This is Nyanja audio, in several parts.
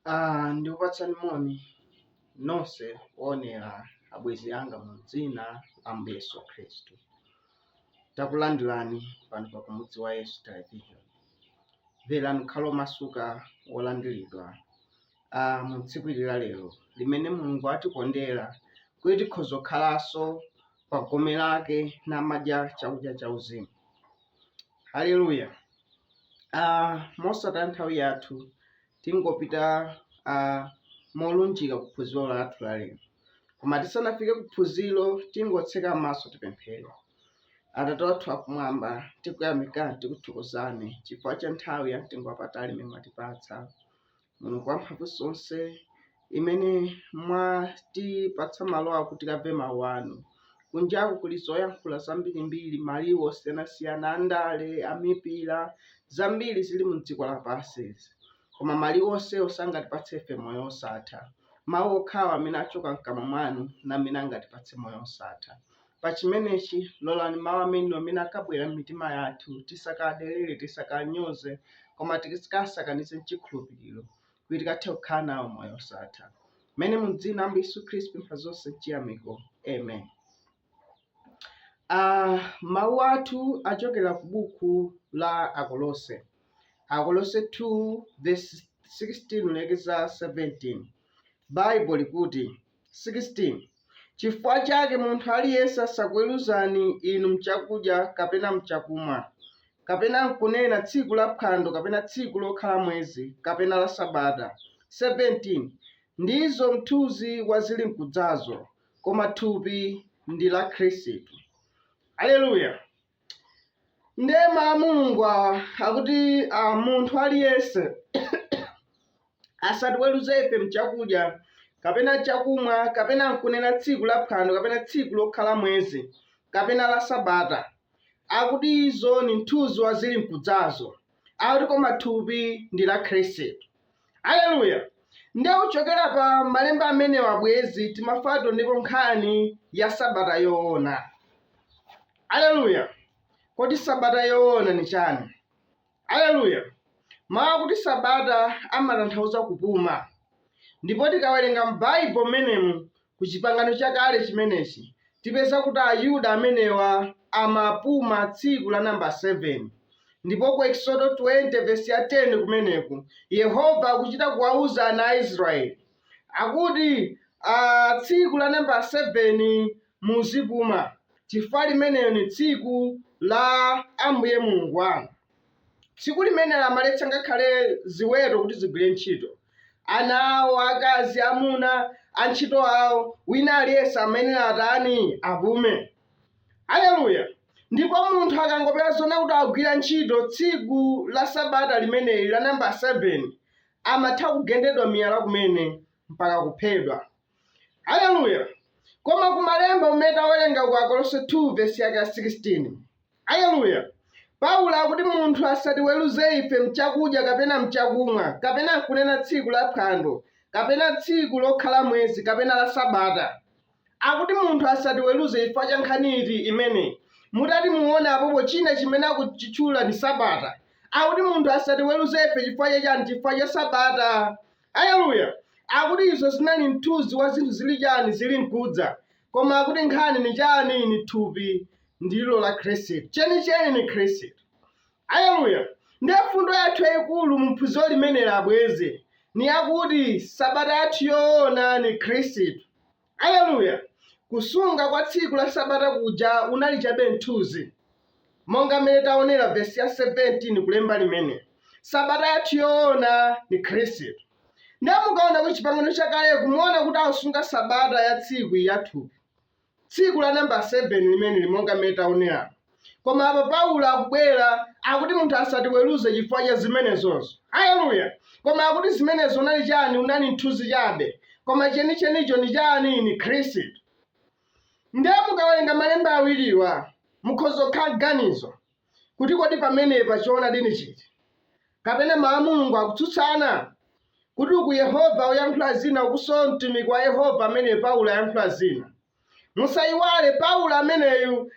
Ndikupatsani moni nonse oonera abwenzi anga mu dzina la Ambuye Yesu Khristu. Takulandirani pano pa Kumudzi wa Yesu Television. Mverani khalo masuka wolandiridwa mu tsiku ili la lero limene Mulungu atikondera kuti tikhoza kukhalanso pa gome lake namadya chakudya cha uzimu. Haleluya. Mosataya nthawi yathu tingopita molunjika kuphunziro lathu la lero. Koma tisanafike kuphunziro tingotseka maso tipemphere. Atate wathu akumwamba, tikuyamikani tikuthokozani chifukwa cha nthawi ya mtengo wapatali imene mwatipatsa. Mulungu wamphamvu zonse imene mwatipatsa malo kuti tikamve mawu anu. Kunjaku kuli zoyankhula zambirimbiri, maliwu osiyanasiyana, andale, amipira, zambiri zili mu dziko lapansi. Koma maliwu onsewo sangatipatse ife moyo wosatha. Mawu okhawa amene achoka mkamwa mwanu namene angatipatse moyo wosatha. Pa chimenechi lolani mawu amene akabwera m'mitima yathu tisakadelere, tisakanyoze, koma tikasakanize m'chikhulupiriro kuti tikathe kukhala nawo moyo wosatha. Mene mu dzina la Ambuye Yesu Khristu mpha zonse chiyamiko. Amen. Mawu athu achokera ku buku la Akolose. Akolose 2 verse 16 kulekeza 17. Bible likuti 16. Chifukwa chake munthu aliyense asakuweruzani inu mchakudya kapena mchakumwa, kapena nkunena tsiku la phwando kapena tsiku lokhala mwezi kapena la Sabata. 17. Ndizo mthunzi wa zili mkudzazo, koma thupi ndi la Khristu. Haleluya. Ndema Mulungu akuti munthu aliyense asatiweruze ife mchakudya kapena chakumwa kapena nkunena tsiku la phwando kapena tsiku lokhala mwezi kapena la Sabata. Akuti izo ni mthunzi wa zili mkudzazo, akuti koma thupi ndi la Khristu. Haleluya. Nde uchokera pa malemba amene wabwezi timafato ndipo nkhani ya Sabata yoona. Haleluya. Kodi Sabata yoona ni chani? Haleluya. Mawu kuti Sabata amatanthauza kupuma. Ndipo tikawerenga m'Bible menemu ku chipangano chakale chimenechi tipeza kuti Ayuda amenewa amapuma tsiku la namba 7. Ndipo ku Exodo 20 verse ya 10 kumeneku Yehova akuchita kuwauza ana a Israeli akuti tsiku la namba 7 muzipuma, chifukwa limeneyo ni tsiku la Ambuye Mulungu wanu. Tsiku limene amaletsa ngakhale ziweto kuti zigwire ntchito, ana awo, akazi, amuna, antchito awo, wina aliyense amene atani apume. Haleluya. Ndipo munthu akangopeza zona kuti agwira ntchito tsiku la Sabata limeneli la namba 7 amatha kugendedwa miyala kumene mpaka kuphedwa. Haleluya. Koma kumalemba umene tawerenga ku Akolose 2 verse ya 16. Haleluya. Paulo akuti munthu asatiweruze ife mchakudya kapena mchakumwa kapena kunena tsiku la phwando kapena tsiku lokhala mwezi kapena la Sabata. Akuti munthu asatiweruze chifukwa cha nkhani iti imene mutati muone apopo china chimene akuchitchula ni Sabata. Akuti munthu asatiweruze ife chifukwa cha chani? Chifukwa cha Sabata. Haleluya. Akuti izo zinali mthunzi wa zinthu zili chani? Zili mkudza. Koma akuti nkhani ni chani? Ni thupi ndilo la Khristu. Chenicheni ni Khristu. Haleluya. Ndiye fundo yathu yayikulu mu phunziro limene labwezi ni yakuti Sabata yathu yoona ni Khristu. Haleluya. Kusunga kwa tsiku la Sabata kuja unali chabe mthunzi. Monga mmene taonera verse ya 17 kulemba limene. Sabata yathu yoona ni Khristu. Ndiye mukaona ku chipangano chakale kumuona kuti akusunga Sabata ya tsiku yathu. Tsiku la namba 7 limene limonga mmene taonera. Koma apa Paulo akubwera akuti munthu asatiweruze chifukwa cha zimenezozo. Haleluya. Koma akuti zimenezo unali chani? Unali mthunzi chabe. Koma chenichenicho ni chani? Ni Khristu. Ndiye mukawerenga malemba awiriwa mukhoza kukhala ganizo kuti kodi pamenepa chiona dini chiti kapena mawu a Mulungu akutsutsana kuti ku Yehova uyankhula zina ukusowa mtumiki wa Yehova amene Paulo ayankhula zina. Musayiwale Paulo ameneyu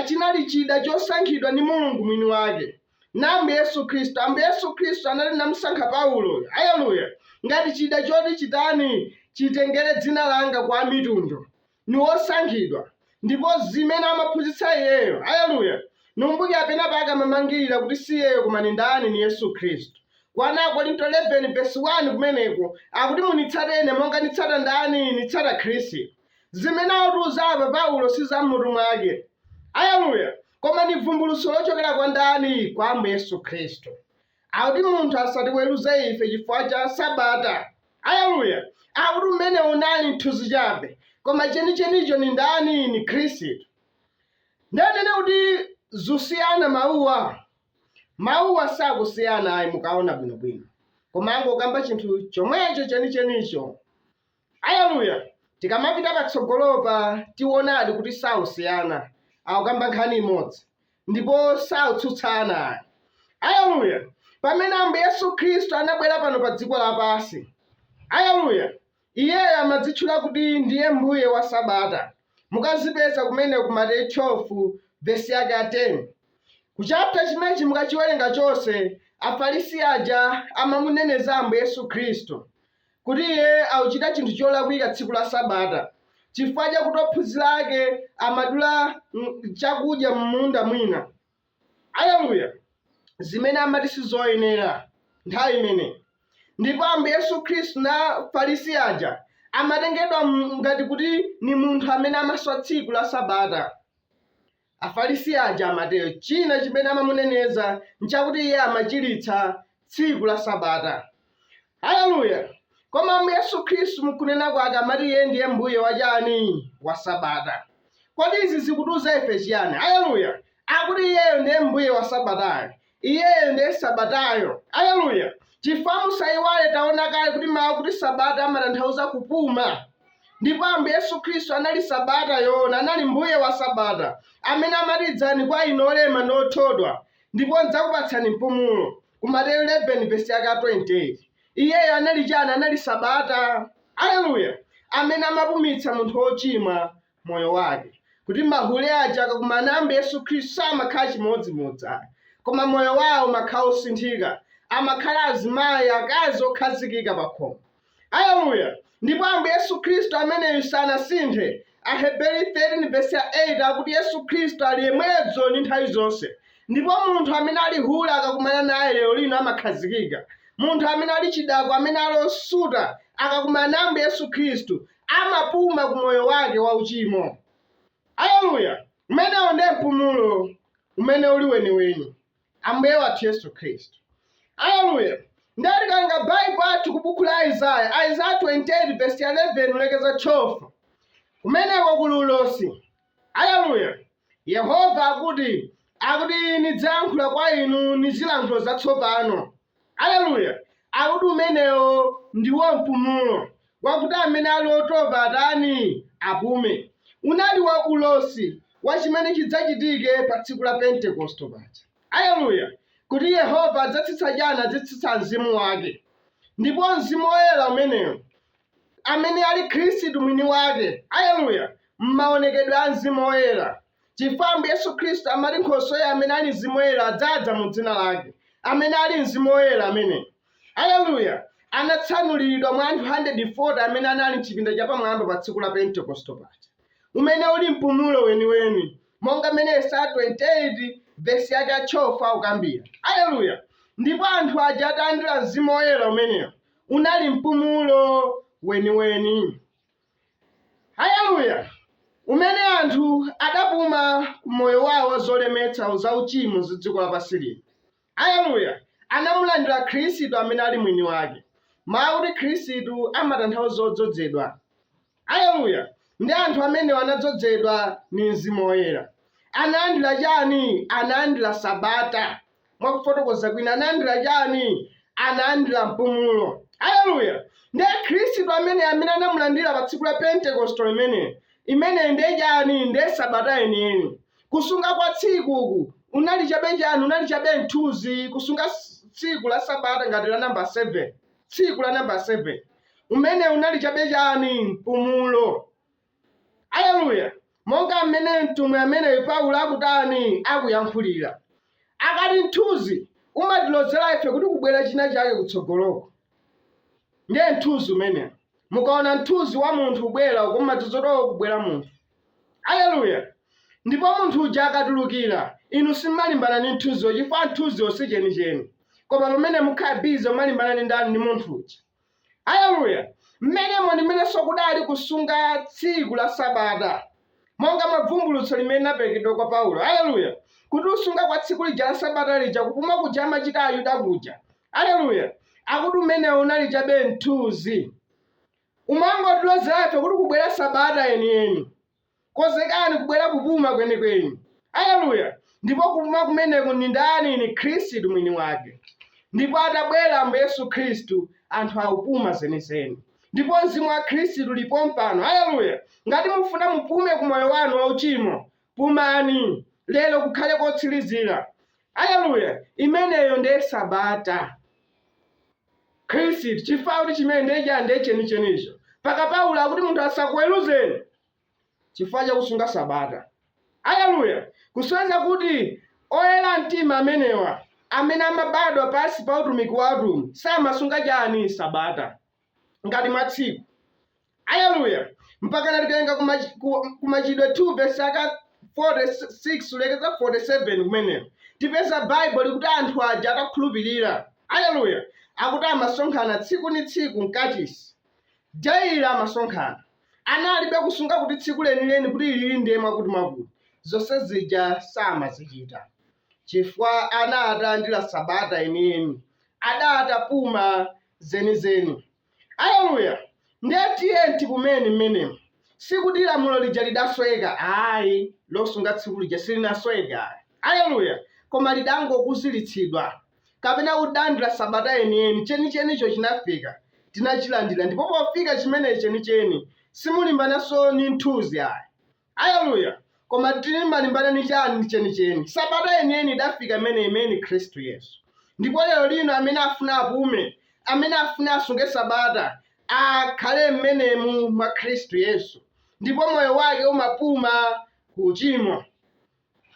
chinali chida chosankhidwa ndi Mulungu mwini wake nambe Yesu Khristu. Ambuye Yesu Khristu anali namusankha Paulo, haleluya, ngati chida choti chitani chitengere dzina langa kwa mitundu. Ni wosankhidwa ndipo zimene amaphunzitsa iyeyo, haleluya, numbuki apena pake amamangirira kuti si iyeyo koma ni ndani, ni Yesu Khristu. Kwa Korinto 11:1 kumeneko akuti munitsateni monga nitsata ndani, nitsata Khristu. Zimene akutuza apa Paulo si za m'mutu mwake, haleluya, koma ni vumbulutso lochokera kwa ndani, kwa Ambuye Yesu Khristu. Akuti munthu asatiweruze ife chifukwa cha Sabata, haleluya, akuti umene unali mthunzi chabe, koma chenichenicho ni ndani, ni Khristu. Ndanena kuti zusiyana mawuwa sakusiyana ayi, mukaona bwinobwino, koma angokamba chinthu chomwecho chenichenicho, haleluya. Tikamapita patsogolopa tionadi kuti sausiyana, akukamba nkhani imodzi ndipo sautsutsana, haleluya. Pamene Ambuye Yesu Khristu anabwera pano pa dziko lapansi, haleluya, iyeyo amadzitchula kuti ndiye mbuye wa Sabata. Mukazipeza kumene ku Mateyu 12:10. Ku chapter chimenechi mukachiwerenga chonse, Afarisi aja amamuneneza Ambuye Yesu Khristu kuti iye auchita chinthu cholakwika tsiku la Sabata, chifukwa chakuti ophunzira ake amadula chakudya m'munda mwina, haleluya, zimene amati sizoyenera nthawi imene. Ndipo Ambuye Yesu Khristu na Farisi aja amatengedwa ngati kuti ni munthu amene amaswa tsiku la Sabata. Afarisi aja amatero china chimene amamuneneza nchakuti iye amachiritsa tsiku la Sabata, haleluya. Koma Ambuye Yesu Khristu mukunena kwake amati iye ndiye mbuye wachani, wa Sabata. Kodi izi zikutuza ife chiyani, haleluya? Akuti iyeyo ndiye mbuye wa Sabatayo, iyeyo ndiye Sabatayo, haleluya. Chifukwa musayiwale taona kale kuti mawu kuti Sabata amatanthauza kupuma. Ndipo Ambuye Yesu Khristu anali Sabata yona, anali mbuye wa Sabata, amene amatidzani kwa inu olema nothodwa, ndipo ndidzakupatsani mpumulo. Ku Mateyu 11:28. Iyeyo anali chani? Anali Sabata, haleluya, amene amapumitsa munthu wochimwa moyo wake. Kuti mahule aja akakumana ndi Ambuye Yesu Khristu samakhala chimodzimodzi, koma moyo wawo umakhala osinthika, amakhala azimayi akazi okhazikika pa khomo, haleluya. Ndipo Ambuye Yesu Khristu ameneyu sanasinthe. Aheberi 13:8 akuti Yesu Khristu ali yemwedzo ndi nthawi zonse. Ndipo munthu amene ali hule akakumana naye lero lino amakhazikika. Munthu amene ali chidakwa, amene ali osuta, akakumana ndi Ambuye Yesu Khristu amapuma ku moyo wake wauchimo, haleluya. Umenewo ndiye mpumulo umene uli weniweni, Ambuye wathu Yesu Khristu, haleluya. Ndalikanga Bible athu ku buku la Isaiah 28:11 ulekeza 12. Kumeneko kuli ulosi, haleluya. Yehova akuti ndidzayankhula kwa inu ndi zilankhulo zatsopano, haleluya. Akuti umenewo ndiwo mpumulo wakuti amene ali otopa atani apume. Unali wa ulosi wa chimene chidzachitike pa tsiku la Pentekoste paja, haleluya, kuti Yehova adzatsitsa chani? Adzatsitsa mzimu wake. Ndipo mzimu woyera umeneyo amene ali Khristu mwini wake, haleluya, m'maonekedwe a mzimu woyera. Chifukwa Ambuye Yesu Khristu amati Nkhoswe amene ali mzimu woyera adzadza mu dzina lake. Amene ali mzimu woyera amene, haleluya, anatsanulidwa mwa anthu 140 amene anali m'chipinda chapamwamba pa tsiku la Pentekoste paja, umene uli mpumulo weniweni, monga mmene Yesaya 28:12 akukambira, haleluya. Ndipo anthu aja atalandira mzimu woyera umeneyo unali mpumulo weniweni, haleluya, umene anthu adapuma ku moyo wawo zolemetsa zauchimo za dziko lapansi lino, haleluya. Anamulandira Khristu amene ali mwini wake. Mawu kuti Khristu amatanthauza odzozedwa, haleluya. Ndi anthu amene anadzozedwa ndi mzimu woyera. Analandira chani? Analandira Sabata. Mwakufotokoza kwina analandira chani? Analandira mpumulo, haleluya. Ndiye Khristu amene anamulandira pa tsiku la Pentekoste imene ndiye chani? Ndiye Sabata yeniyeni. Kusunga kwa tsikuku unali chabe chani? Unali chabe mthunzi. Kusunga tsiku la Sabata ngati la namba 7, tsiku la namba 7 umene unali chabe chani? Mpumulo, haleluya. Monga mmene mtumwi amene Paulo akutani akuyankhulira, akati mthunzi umatilozera ife kuti kubwera china chake kutsogoloko. Ndiye mthunzi umenewu. Mukaona mthunzi wa munthu ubwera uko mmadzodzotoko kubwera munthu. Aleluya. Ndipo munthu uja akatulukira, inu simalimbana ndi mthunziwo chifukwa mthunziwo si chenicheni. Koma pamene mukhala bize mumalimbana ndi ndani? Ndi munthu uja. Aleluya. Mmenemo ndimenenso kudali kusunga tsiku la Sabata. Monga mavumbulutso limene linaperekedwa kwa Paulo. Aleluya. Kuti usunga kwa tsiku lija la Sabata lija kupuma kuja amachita Ayuda kuja. Aleluya. Akuti umenewu unali chabe mthunzi. Umangotilozera ife kuti kubwera Sabata yeniyeni. Konzekani kubwera kupuma kwenikweni. Aleluya. Ndipo kupuma kumeneku ndi ndani? Ni Khristu mwini wake. Ndipo atabwera Ambuye Yesu Khristu, anthu akupuma zenizeni. Ndipo mzimu wa Khristu ulipo mpano. Aleluya. Ngati mufuna mupume ku moyo wanu wauchimo, pumani. Lero kukhale kotsirizira. Aleluya. Imeneyo ndiye Sabata. Khristu chifukwa kuti chimene ndiye chenichenicho. Paka Paulo akuti munthu asakuweruzeni chifukwa chakusunga Sabata. Aleluya. Kusonyeza kuti oyera mtima amenewa amene amabadwa pansi pa utumiki wa atumwi samasunga chani? Sabata. Ngati mwa tsiku. Aleluya. Mpaka natitenga kumachidwe 2 verse 46 ulekeza 47 kumeneko. Tipeza Bible likuti anthu aja atakhulupirira. Aleluya. Akuti amasonkhana tsiku ni tsiku mkachisi. Jaira amasonkhana. Analibe kusunga kuti tsiku lenileni kuti lili ndiye mwakuti. Zonse zija samazichita. Chifukwa analandira Sabata yeniyeni. Adatapuma zenizeni. Aleluya. Ndiye tiye tipumeni mmenemu. Sikuti lamulo lija lidasweka. Ayi. Losunga tsiku lija silinasweka. Aleluya. Koma lidangokuzilitsidwa. Kapena kulandira Sabata yeniyeni. Chenichenicho chinafika. Tinachilandira. Ndipo pofika chimene chenicheni simulimbananso ni mthunzi ayi. Aleluya. Koma timalimbana ni chani? Chenicheni. Sabata yeniyeni idafika imene Khristu Yesu. Ndipo lero lino amene afuna apume, amene afuna asunge Sabata, akhale mmenemu mwa Khristu Yesu. Ndipo moyo wake umapuma ku uchimo.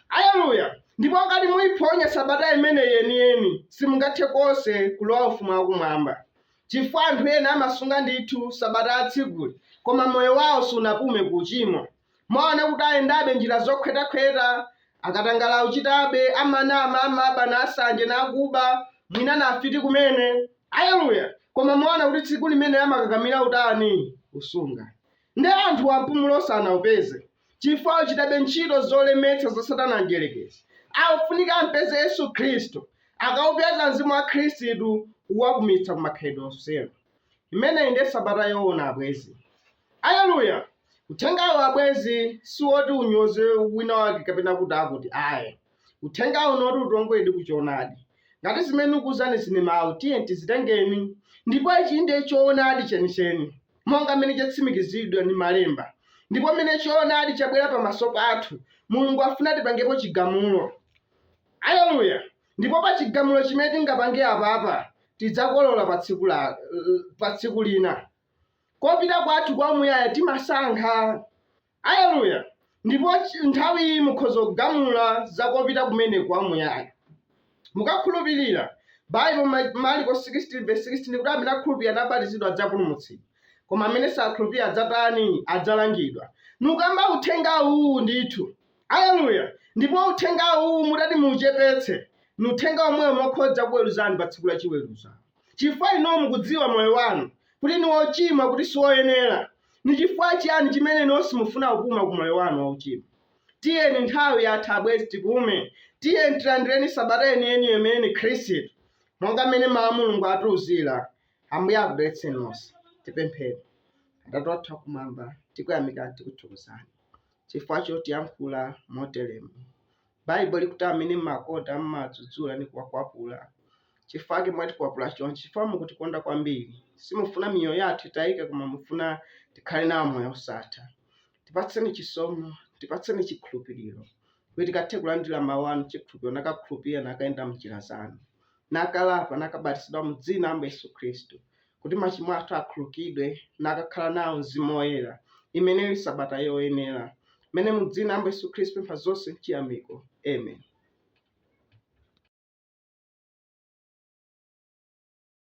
Aleluya. Ndipo ngati muyiponya Sabata imene yeniyeni simungathe konse kulowa ufumu wakumwamba. Chifukwa anthu ena amasunga ndithu Sabata atsikuli, koma moyo wawo sunapume ku uchimo. Mwaona kuti ayendabe njira zokhwetakhweta, akatangala uchitabe, amanama, amaba, nasanje, nakuba, mwina nafiti kumene. Aleluya. Koma mwaona kuti tsiku limene amakakamira utani? Usunga. Ndi anthu ampumulo sanaupeze. Chifukwa uchitabe ntchito zolemetsa za Satana anjelekezi. Akufunika ampeze Yesu Khristu. Akaupeza mzimu wa Khristu uwapumitsa kumakhalidwe osema. Imeneyi ndiye Sabata yoona abwezi. Aleluya. Uthengawo abwezi siwoti unyoze wina wake kapena kuti akuti ayi. Uthengawo noti utongwedi kuchoonadi. Ngati zimene ukuzani zine mawu tiye tizitengeni. Ndipo ichi ndiye choonadi chenicheni. Monga mmene chatsimikizidwa ndi malemba. Ndipo mmene choonadi chabwera pamaso pathu. Mulungu afuna tipangepo chigamulo. Aleluya. Ndipo pa chigamulo chimene tingapange apapa tidzakolola pa tsiku lina. Kopita kwathu kwa muyaya timasankha. Aleluya. Ndipo nthawi iyi mukhoza kugamula zakopita kumene kwa muyaya. Mukakhulupirira. Bible Marko 16 verse 16 ndikuti amene akhulupirira anabatizidwa adzapulumutsidwa. Koma amene sakhulupirira adzatani? Adzalangidwa. Nukamba uthenga uwu ndithu. Aleluya. Ndipo uthenga uwu mutati muuchepetse. Nuthenga omwewo mokhoza kuweruzani pa tsiku la chiweruzo. Chifukwa ino mukudziwa moyo wanu kuti ni wochimwa kuti siwoyenera. Ni chifukwa chiyani chimene inonso mufuna kupuma ku moyo wanu wauchimwa? Tiyeni nthawi yatha abwezi tipume. Tiyeni tilandireni Sabata yeniyeni imene Khristu. Monga mmene mawu a Mulungu atiwuzira. Ambuye akudalitseni nonse. Tipemphere. Atate wathu akumwamba tikuyamikani tikuthokozani. Chifukwa chotiyankhula moteremu. Bible likuti amene mmakonda mmadzudzula ndi kuwakwapula. Chifukwa mwati kuwapula chonchi. Chifukwa mukutikonda kwambiri. Simufuna miyoyo yathu itayike koma mufuna tikhale nawo moyo osatha. Tipatseni chisomo, tipatseni chikhulupiriro. Kuti tikathe kulandira mawu anu chikhulupiriro nakakhulupirira nakayenda m'njira zanu. Nakalapa nakabatizidwa mu dzina la Ambuye Yesu Khristu. Kuti machimo athu akhululukidwe nakakhala nawo mzimu woyera. Imene ili Sabata yoyenera. Mene mu dzina la Ambuye Yesu Khristu mpha zonse chiyamiko. Amen.